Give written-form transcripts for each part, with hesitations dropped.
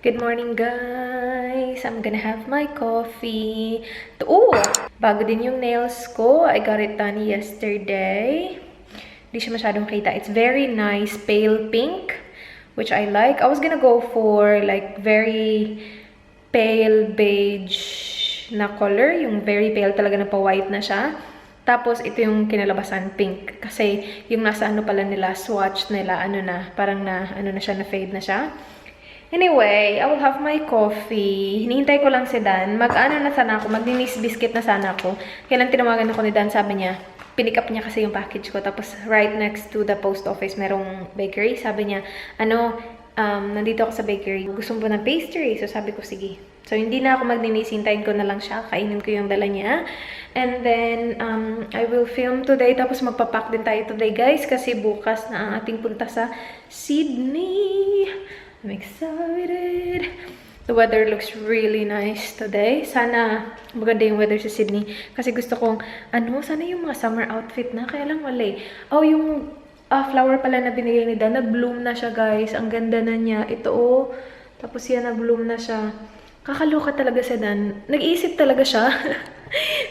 Good morning, guys! I'm gonna have my coffee. Oh! Bago din yung nails ko. I got it done yesterday. Hindi siya masyadong kita. It's very nice pale pink, which I like. I was gonna go for like very pale beige na color. Yung very pale talaga na pa-white na siya. Tapos, ito yung kinalabasan, pink. Kasi, yung nasa ano pala nila, swatch nila, ano na, parang na, ano na siya, na fade na siya. Anyway, I will have my coffee. Hinihintay ko lang si Dan. Mag-ano na sana ako, mag-ninis biscuit na sana ako. Kailan tinawagan ako ni Dan, sabi niya, pinick up niya kasi yung package ko. Tapos, right next to the post office, merong bakery. Sabi niya, nandito ako sa bakery. Gusto mo ng pastry? So, sabi ko, sige. So, hindi na ako mag-ninis. Hintayin ko na lang siya. Kainin ko yung dala niya. And then, I will film today. Tapos, magpapack din tayo today, guys. Kasi bukas na ang ating punta sa Sydney. I'm excited. The weather looks really nice today. Sana maganda yung weather sa Sydney. Kasi gusto kong, sana yung mga summer outfit na. Kaya lang wala eh. Oh, yung flower pala na binigay ni Dan. Nag-bloom na siya, guys. Ang ganda na niya. Ito, oh. Tapos yan, nag-bloom na siya. Kakaloka talaga si Dan. Nag-iisip talaga siya.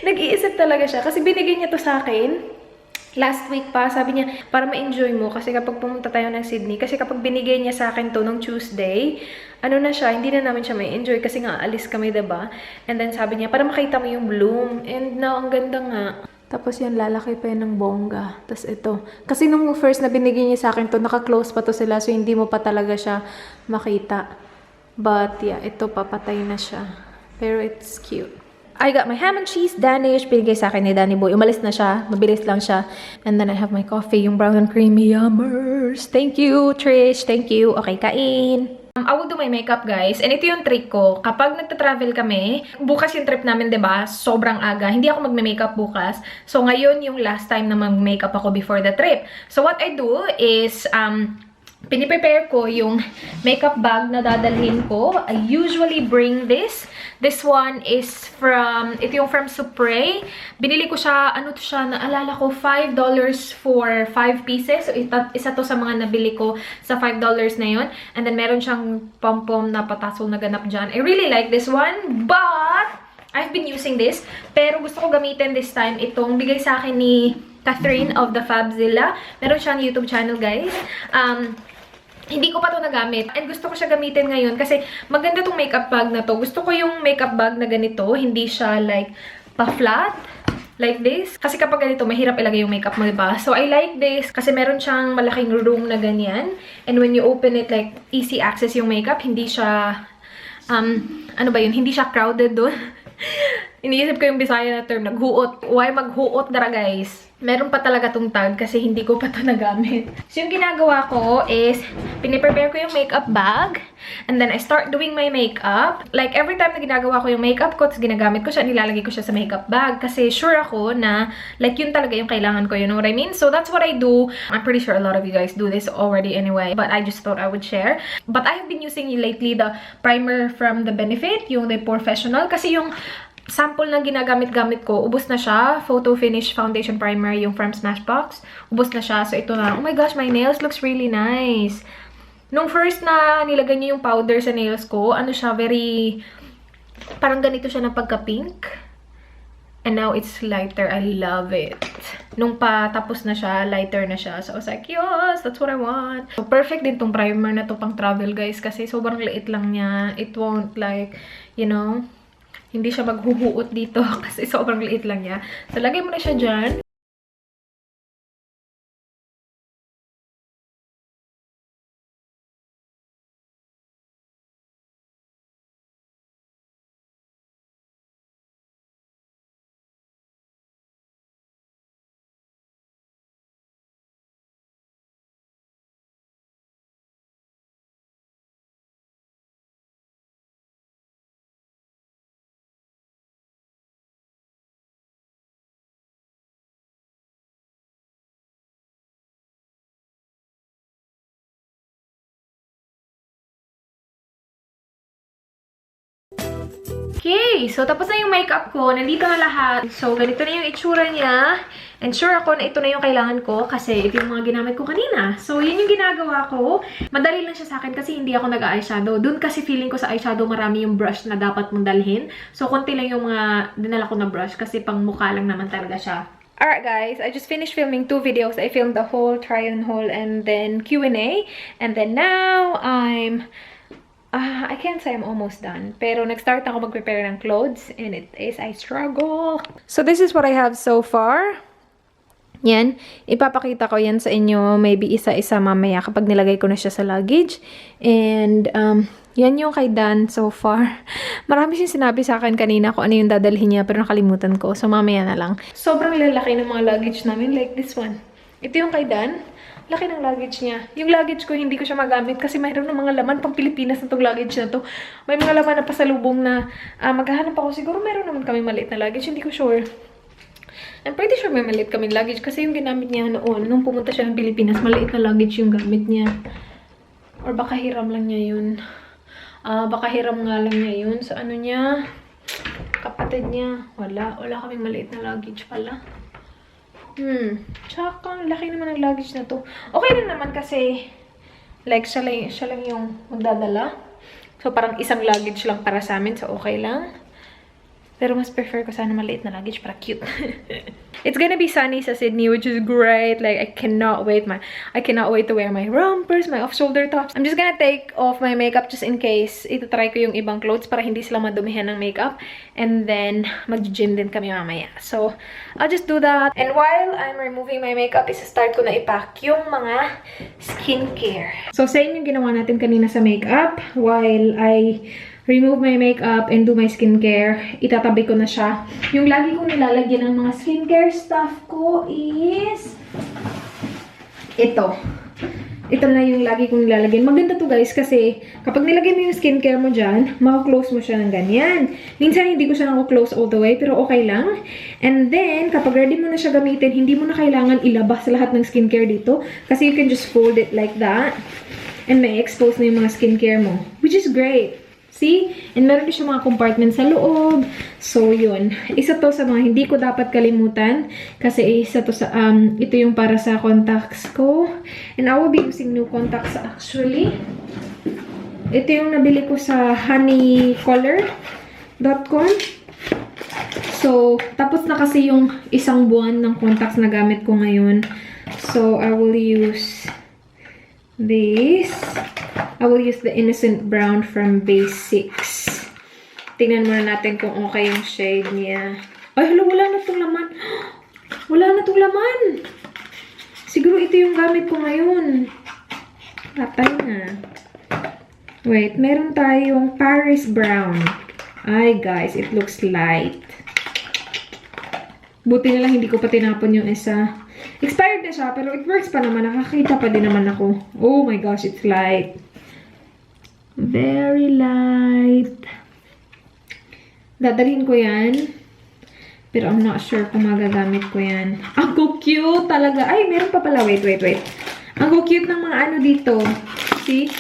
Nag-iisip talaga siya. Kasi binigay niya to sa akin. Last week pa, sabi niya, para ma-enjoy mo, kasi kapag pumunta tayo ng Sydney, kasi kapag binigay niya sa akin to nung Tuesday, na siya, hindi na namin siya ma-enjoy kasi nga alis kami, diba? And then sabi niya, para makita mo yung bloom. And now, ang ganda nga. Tapos yan, lalaki pa yan ng bongga. Tapos ito. Kasi nung first na binigay niya sa akin to, naka-close pa to sila, so hindi mo pa talaga siya makita. But yeah, ito papatay na siya. Pero it's cute. I got my ham and cheese Danish. Binigay sa akin ni Danny Boy. Umalis na siya. Mabilis lang siya. And then I have my coffee. Yung brown and creamy yummers. Thank you, Trish. Thank you. Okay, kain. I will do my makeup, guys. And ito yung trick ko. Kapag nagta-travel kami, bukas yung trip namin, diba? Sobrang aga. Hindi ako magme-makeup bukas. So, ngayon yung last time na mag-makeup ako before the trip. So, what I do is, piniprepare ko yung makeup bag na dadalhin ko. I usually bring this. This one is ito yung from Supre. Binili ko siya, naalala ko, $5 for 5 pieces. So, isa to sa mga nabili ko sa $5 na yun. And then, meron siyang pom-pom na patasol na ganap dyan. I really like this one, but I've been using this. Pero gusto ko gamitin this time itong bigay sa akin ni Catherine of the Fabzilla. Meron siyang YouTube channel, guys. Hindi ko pa to nagamit. And gusto ko siya gamitin ngayon kasi maganda tong makeup bag na to. Gusto ko yung makeup bag na ganito. Hindi siya like pa-flat. Like this. Kasi kapag ganito, mahirap ilagay yung makeup mo, diba? So, I like this kasi meron siyang malaking room na ganyan. And when you open it, like, easy access yung makeup. Hindi siya, hindi siya crowded doon. Iniisip ko yung Bisaya na term, naghuot. Why maghuot dara, guys? Meron pa talaga tong tag kasi hindi ko pa to nagamit. So, yung ginagawa ko is, piniprepare ko yung makeup bag. And then, I start doing my makeup. Like, every time na ginagawa ko yung makeup ko, tapos ginagamit ko siya, nilalagay ko siya sa makeup bag. Kasi sure ako na, like, yun talaga yung kailangan ko. You know what I mean? So, that's what I do. I'm pretty sure a lot of you guys do this already anyway. But I just thought I would share. But I have been using lately the primer from the Benefit, yung the Professional. Kasi yung sample na ginagamit-gamit ko, ubos na siya. Photo Finish Foundation Primer, yung from Smashbox. Ubos na siya. So, ito na. Oh my gosh, my nails looks really nice. Nung first na nilagay niyo yung powder sa nails ko, siya, very, parang ganito siya na pagka-pink. And now, it's lighter. I love it. Nung patapos na siya, lighter na siya. So, I was like, yes, that's what I want. So, perfect din tong primer na to pang travel, guys. Kasi sobrang liit lang niya. It won't like, hindi siya maghuhuot dito kasi sobrang liit lang niya. So, lagay mo na siya dyan. Okay, so tapos na yung makeup ko. Nandito na lahat. So, ganito na yung itsura niya. And sure ako na ito na yung kailangan ko kasi ito yung mga ginamit ko kanina. So, yun yung ginagawa ko. Madali lang siya sa akin kasi hindi ako nag-eyeshadow. Doon kasi feeling ko sa eyeshadow marami yung brush na dapat mong dalhin. So, konti lang yung mga dinala ko na brush kasi pang mukha lang naman talaga siya. Alright guys, I just finished filming 2 videos. I filmed the whole try-on haul and then Q&A. And then now, I can't say I'm almost done. Pero nag-start ako mag-prepare ng clothes and it is a struggle. So this is what I have so far. Yan. Ipapakita ko yan sa inyo maybe isa-isa mamaya kapag nilagay ko na siya sa luggage. And yan yung kay Dan so far. Marami siyang sinabi sa akin kanina kung ano yung dadalhin niya pero nakalimutan ko. So mamaya na lang. Sobrang lalaki ng mga luggage namin like this one. Ito yung kay Dan. Laki ng luggage niya. Yung luggage ko, hindi ko siya magamit kasi mayroon ng mga laman pang Pilipinas na itong luggage na to. May mga laman na pasalubong na maghahanap ako. Siguro mayroon naman kami maliit na luggage. Hindi ko sure. I'm pretty sure may maliit kaming luggage kasi yung ginamit niya noon, nung pumunta siya ng Pilipinas, maliit na luggage yung gamit niya. Or baka hiram lang niya yun. Baka hiram nga lang niya yun. So ano niya? Kapatid niya. Wala kaming maliit na luggage pala. Tsaka, laki naman ng luggage na to. Okay lang naman kasi, like, siya lang yung magdadala. So, parang isang luggage lang para sa amin. So, okay lang. Pero mas prefer ko sana maliit na luggage para cute. It's gonna be sunny sa Sydney, which is great. Like, I cannot wait to wear my rompers, my off-shoulder tops. I'm just gonna take off my makeup just in case. Itatry ko yung ibang clothes para hindi sila madumihan ng makeup. And then, mag-gym din kami mamaya. So, I'll just do that. And while I'm removing my makeup, isa-start ko na ipack yung mga skincare. So, same yung ginawa natin kanina sa makeup. While I remove my makeup and do my skincare, itatabi ko na siya. Yung lagi kong nilalagyan ng mga skincare stuff ko is ito. Ito na yung lagi kong nilalagyan. Maganda to guys kasi kapag nilagay mo yung skincare mo dyan, makaklose mo siya ng ganyan. Minsan hindi ko siya nako-close all the way pero okay lang. And then, kapag ready mo na siya gamitin, hindi mo na kailangan ilabas lahat ng skincare dito kasi you can just fold it like that and may expose na yung mga skincare mo. Which is great. See? And meron din siya mga compartment sa loob. So, yun. Isa to sa mga hindi ko dapat kalimutan. Kasi isa to sa, ito yung para sa contacts ko. And I will be using new contacts actually. Ito yung nabili ko sa honeycolor.com. So, tapos na kasi yung isang buwan ng contacts na gamit ko ngayon. So, I will use this. I will use the Innocent Brown from Base 6. Tingnan muna natin kung okay yung shade niya. Ay, hala, wala na itong laman. Wala na itong laman. Siguro ito yung gamit ko ngayon. Patay na. Wait, meron tayong Paris Brown. Ay, guys, it looks light. Buti na lang hindi ko pa tinapon yung isa. Expired na siya, pero it works pa naman. Nakakita pa din naman ako. Oh my gosh, it's light. Very light. Dadalhin ko yan. Pero I'm not sure kung magagamit ko yan. Ang cute talaga. Ay, meron pa pala. Wait. Ang cute ng mga ano dito. See?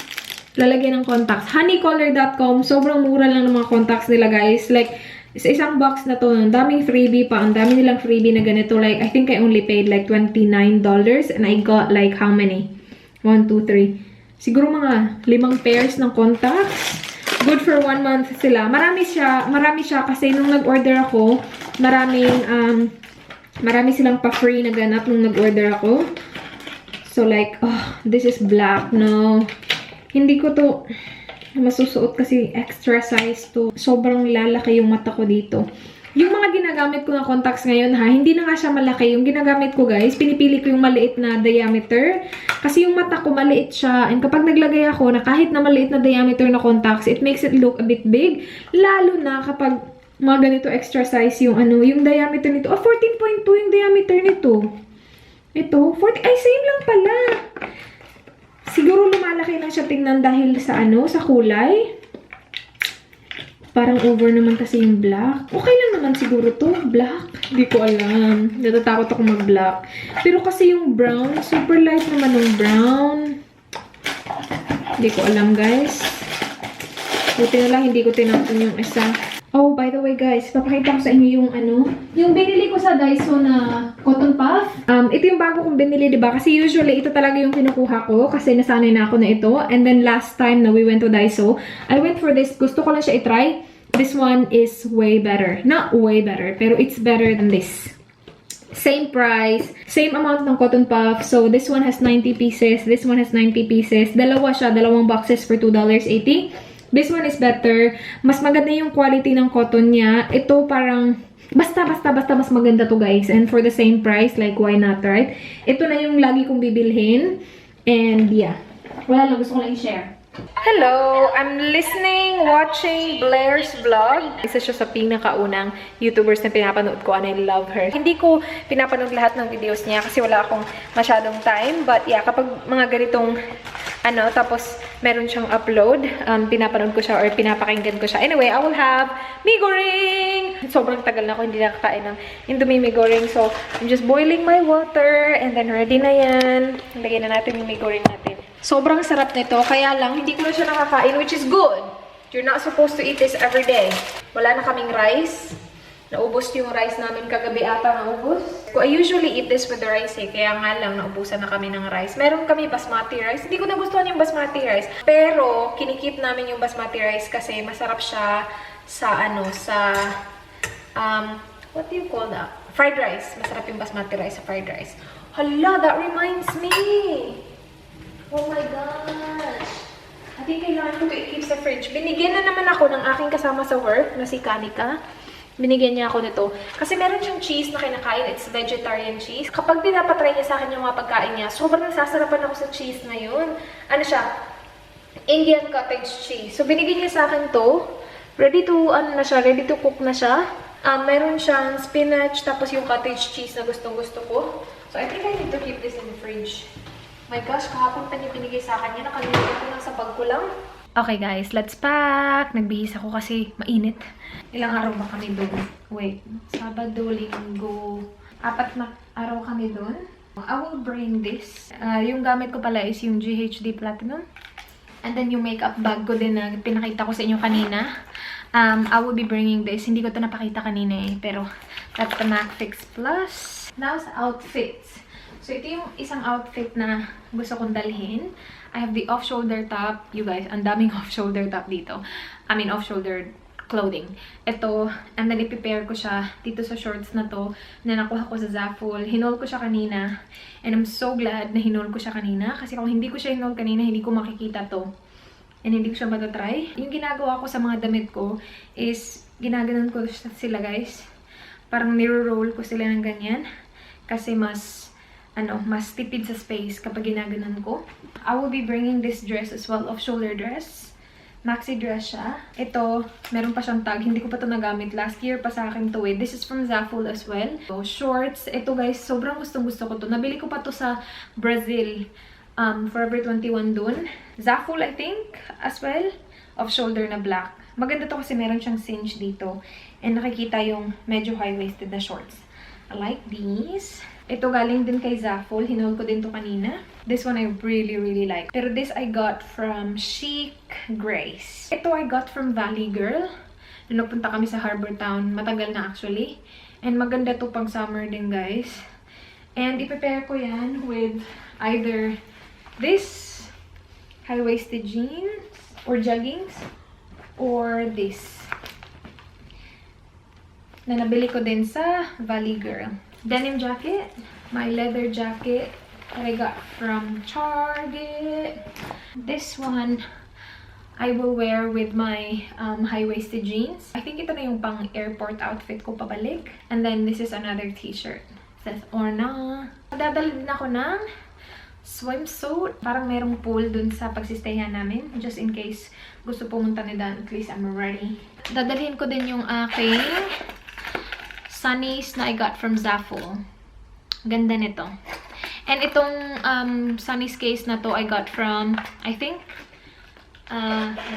Lalagyan ng contacts. Honeycolor.com. Sobrang mura lang ng mga contacts nila, guys. Like, sa isang box na to, ang daming freebie pa. Ang dami nilang freebie na ganito. Like, I think I only paid like $29. And I got like how many? 1, 2, 3. Siguro mga 5 pairs ng contacts. Good for 1 month sila. Marami siya kasi nung nag-order ako, marami silang pa-free na ganap nung nag-order ako. So like, oh, this is black, no. Hindi ko to masusuot kasi extra size to. Sobrang lalaki yung mata ko dito. Yung mga ginagamit ko na contacts ngayon ha, hindi na nga siya malaki. Yung ginagamit ko guys, pinipili ko yung maliit na diameter. Kasi yung mata ko maliit siya. And kapag naglagay ako na kahit na maliit na diameter na contacts, it makes it look a bit big. Lalo na kapag mga ganito extra size yung ano, yung diameter nito. 14.2 yung diameter nito. Ito, 40, ay same lang pala. Siguro lumalaki lang siya tingnan dahil sa ano, sa kulay. Parang over naman kasi yung black. Okay lang naman siguro to, black. Hindi ko alam. Natatakot ako mag-black. Pero kasi yung brown, super light naman yung brown. Hindi ko alam, guys. Buti na lang hindi ko tinapon yung isa. Oh, by the way guys, papakita ko sa inyo yung yung binili ko sa Daiso na cotton puff. Ito yung bago kong binili, diba? Kasi usually, ito talaga yung kinukuha ko kasi nasanay na ako na ito. And then last time na we went to Daiso, I went for this. Gusto ko lang siya i-try. This one is way better. Not way better, pero it's better than this. Same price, same amount ng cotton puff. So, this one has 90 pieces. This one has 90 pieces. Dalawa siya, dalawang boxes for $2.80. This one is better. Mas maganda yung quality ng cotton niya. Ito parang, basta mas maganda to guys. And for the same price, like why not, right? Ito na yung lagi kong bibilhin. And yeah, wala lang, gusto ko lang i-share. Hello! I'm watching Blair's vlog. Isa siya sa pinakaunang YouTubers na pinapanood ko and I love her. Hindi ko pinapanood lahat ng videos niya kasi wala akong masyadong time. But yeah, kapag mga ganitong tapos meron siyang upload, pinapanood ko siya or pinapakinggan ko siya. Anyway, I will have mee goreng! Sobrang tagal na ako hindi nakakain ng Indomie mee goreng. So, I'm just boiling my water and then ready na yan. Lagyan na natin yung mee goreng natin. Sobrang sarap nito, kaya lang hindi ko na siya nakakain, which is good. You're not supposed to eat this every day. Wala na kaming rice. Naubos yung rice namin kagabi ata, naubos. I usually eat this with the rice kaya nga lang naubusan na kami ng rice. Meron kami basmati rice. Hindi ko nagustuhan yung basmati rice. Pero, kinikip namin yung basmati rice kasi masarap siya sa what do you call that? Fried rice. Masarap yung basmati rice sa fried rice. Hala, that reminds me! Oh my gosh! I think kailangan ko to i-keep sa fridge. Binigyan na naman ako ng aking kasama sa work, na si Kanika. Binigyan niya ako nito. Kasi meron siyang cheese na kinakain. It's vegetarian cheese. Kapag pinapatry niya sa akin yung mga pagkain niya, sobrang nasasarapan ako sa cheese na yun. Ano siya? Indian cottage cheese. So, binigyan niya sa akin to. Ready to, ready to cook na siya. Meron siyang spinach, tapos yung cottage cheese na gustong-gusto ko. So, I think I need to keep this in the fridge. My gosh, kahapon pa niya binigay sa akin yan. Nakalimutan ko lang sa bag ko lang. Okay guys, let's pack. Nagbihis ako kasi mainit. Ilang araw ba kami doon? Wait, Sabado, Linggo. 4 na araw kami doon. I will bring this. Yung gamit ko pala is yung GHD Platinum. And then yung makeup bag ko din na pinakita ko sa inyo kanina. I will be bringing this. Hindi ko ito napakita kanina eh. Pero that's the MAC Fix Plus. Now sa outfits. So, ito yung isang outfit na gusto kong dalhin. I have the off-shoulder top. You guys, ang daming off-shoulder top dito. I mean, off-shoulder clothing. Ito, and then i-prepare ko siya dito sa shorts na to na nakuha ko sa Zaful. Hinol ko siya kanina. And I'm so glad na hinol ko siya kanina. Kasi kung hindi ko siya hinol kanina, hindi ko makikita to. And hindi ko siya matatry. Yung ginagawa ko sa mga damit ko is, ginaganon ko sila guys. Parang niro-roll ko sila ng ganyan. Kasi mas tipid sa space kapag ginaganon ko. I will be bringing this dress as well, off-shoulder dress. Maxi dress siya. Ito, meron pa siyang tag. Hindi ko pa ito nagamit. Last year pa sa akin to eh. This is from Zaful as well. So, shorts. Ito guys, sobrang gustong-gusto ko to. Nabili ko pa to sa Brazil. Forever 21 dun. Zaful, I think, as well. Off-shoulder na black. Maganda to kasi meron siyang cinch dito. And nakikita yung medyo high-waisted na shorts. I like these. Ito galing din kay Zaful. Hinol ko din to kanina. This one I really, really like. Pero this I got from Chic Grace. Ito I got from Valley Girl. Nung napunta kami sa Harbor Town. Matagal na actually. And maganda to pang summer din guys. And i-prepare ko yan with either this high-waisted jeans or joggings or this. Na nabili ko din sa Valley Girl. Denim jacket. My leather jacket that I got from Target. This one I will wear with my high-waisted jeans. I think ito na yung pang airport outfit ko pabalik. And then this is another t-shirt. Says Orna. Dadalhin ako ng swimsuit. Parang merong pool dun sa pagsistayhan namin. Just in case gusto pumunta ni Dan. At least I'm ready. Dadalhin ko din yung aking sunnies na I got from Zaful. Ganda nito. And itong sunnies case na to I got from, I think,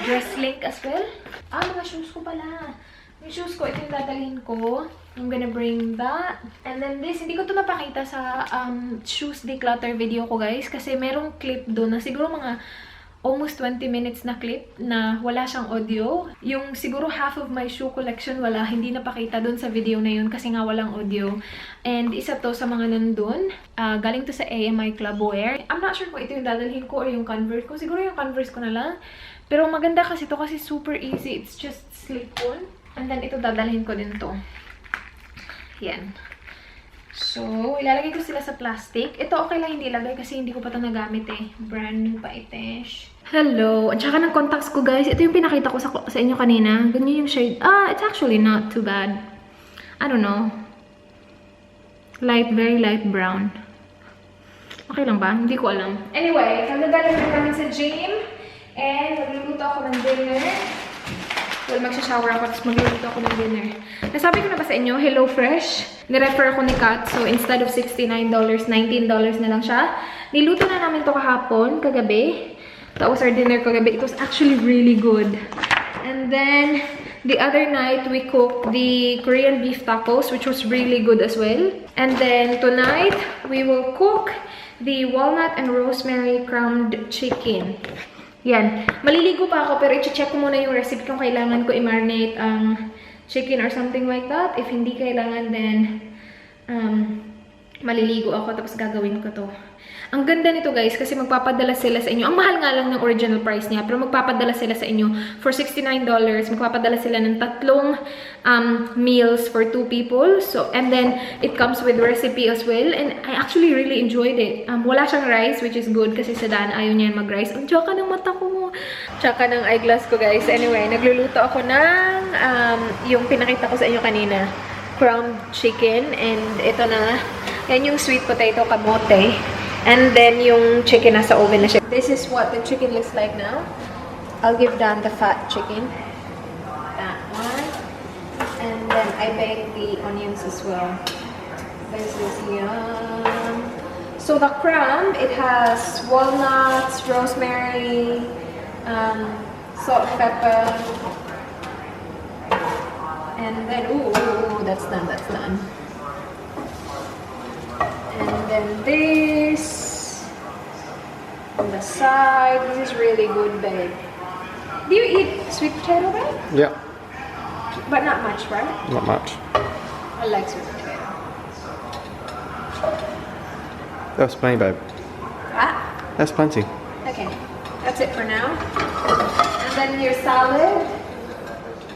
Dresslink as well. Mga shoes ko pala. Yung shoes ko, ito yung dadalhin ko. I'm gonna bring that. And then this, hindi ko to napakita sa shoes declutter video ko guys. Kasi merong clip doon na siguro mga almost 20 minutes na clip na wala siyang audio. Yung siguro half of my shoe collection wala, hindi napakita dun sa video na yun kasi nga walang audio. And isa to sa mga nandun. Galing to sa AMI Club Wear. I'm not sure kung ito yung dadalhin ko or yung Converse ko. Siguro yung Converse ko na lang. Pero maganda kasi to kasi super easy. It's just slip-on. And then ito dadalhin ko din to. Yan. So, ilalagay ko sila sa plastic. Ito okay lang hindi ilagay kasi hindi ko pa ito nagamit eh. Brand new pa itesh. Hello! At saka ng contacts ko guys. Ito yung pinakita ko sa inyo kanina. Ganyan yung shade. It's actually not too bad. I don't know. Very light brown. Okay lang ba? Hindi ko alam. Anyway, kagagaling na namin sa gym. And magluluto ako ng dinner. Well, magsha-shower ako, tapos magluluto ako ng dinner. Nasabi ko na ba sa inyo, Hello Fresh? Nirefer ako ni Kat, so instead of $69, $19 na lang siya. Niluto na namin to kahapon, kagabi. That was our dinner kagabi. It was actually really good. And then, the other night, we cooked the Korean beef tacos, which was really good as well. And then, tonight, we will cook the walnut and rosemary crumbed chicken. Yan. Maliligo pa ako, pero i-check ko muna yung recipe kung kailangan ko i-marinate ang chicken or something like that. If hindi kailangan, then maliligo ako, tapos gagawin ko to. Ang ganda nito guys, kasi magpapadala sila sa inyo. Ang mahal nga lang ng original price niya, pero magpapadala sila sa inyo for $69. Magpapadala sila ng 3 meals for 2 people. So, and then, it comes with recipe as well. And I actually really enjoyed it. Wala siyang rice, which is good kasi sa Dan, ayaw niya mag-rice. Ang tsaka ng mata ko mo. Tsaka ng eyeglass ko guys. Anyway, nagluluto ako ng yung pinakita ko sa inyo kanina. Crumbed chicken. And ito na. Yan yung sweet potato kamote. And then, yung chicken nasa oven na siya. This is what the chicken looks like now. I'll give Dan the fat chicken. That one. And then, I baked the onions as well. This is yum. So, the crumb, it has walnuts, rosemary, salt and pepper. And then, ooh, that's done, that's done. And then this on the side. This is really good, babe. Do you eat sweet potato, babe? Yeah. But not much, right? Not much. I like sweet potato. That's plenty, babe. Ah? That's plenty. Okay. That's it for now. And then your salad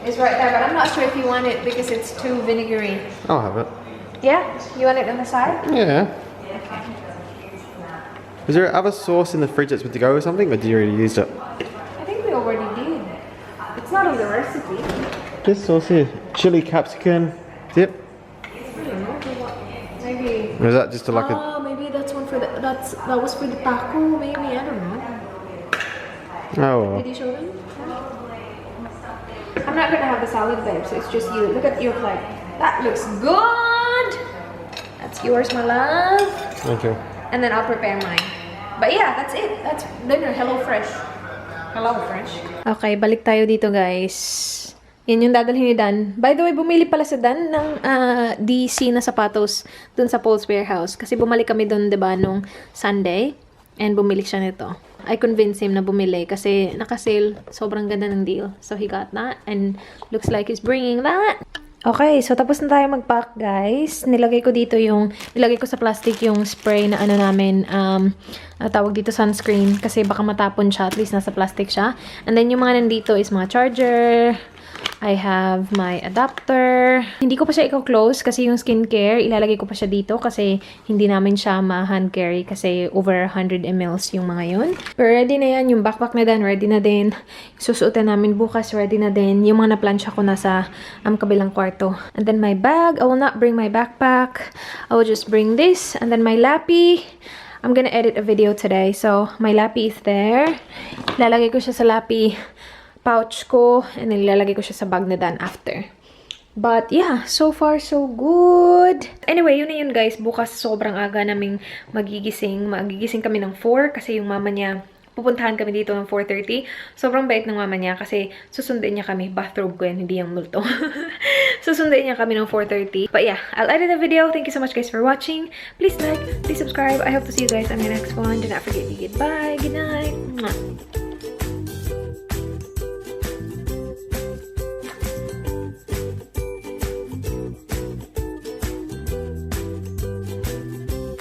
is right there, but I'm not sure if you want it because it's too vinegary. I'll have it. Yeah? You want it on the side? Yeah. Okay. Is there other sauce in the fridge that's good to go or something, or did you already use it? I think we already did. It's not on the recipe. This sauce here, chili capsicum dip. I don't know. Maybe. Or is that just like a? Maybe that's one for the. That was for the taco. Maybe I don't know. Oh. Well. Did you show them? I'm not gonna have the salad, babe. So it's just you. Look at your plate. That looks good. That's yours, my love. Thank you. And then I'll prepare mine. But yeah, that's it. That's dinner. Hello Fresh. Hello Fresh. Okay, balik tayo dito, guys. Yan yung dadalhin ni Dan. By the way, bumili pala sa Dan ng DC na sapatos dun sa Paul's Warehouse. Kasi bumalik kami dun, diba, nung Sunday. And bumili siya nito. I convinced him na bumili kasi naka-sale. Sobrang ganda ng deal. So he got that. And looks like he's bringing that. Okay, so tapos na tayo mag-pack, guys. Nilagay ko sa plastic yung spray na ano namin, tawag dito sunscreen. Kasi baka matapon siya, at least nasa plastic siya. And then yung mga nandito is mga charger. I have my adapter. Hindi ko pa siya i-close kasi yung skincare, ilalagay ko pa siya dito kasi hindi namin siya ma-hand carry kasi over 100 ml yung mga yun. Pero ready na yan. Yung backpack na din, ready na din. Susuotin namin bukas, ready na din. Yung mga na-plansya ko nasa kabilang kwarto. And then my bag, I will not bring my backpack. I will just bring this. And then my lappy. I'm gonna edit a video today. So, my lappy is there. Ilalagay ko siya sa lappy pouch ko, and nilalagay ko siya sa bag na Dan after. But yeah, so far so good. Anyway, yun na yun guys. Bukas sobrang aga naming magigising. Magigising kami ng 4 kasi yung mama niya, pupuntahan kami dito ng 4:30. Sobrang bait ng mama niya kasi susundin niya kami. Bathrobe ko yan, hindi yung multo. Susundin niya kami ng 4:30. But yeah, I'll edit the video. Thank you so much guys for watching. Please like, please subscribe. I hope to see you guys on the next one. Do not forget to say goodbye. Good night. Mwah.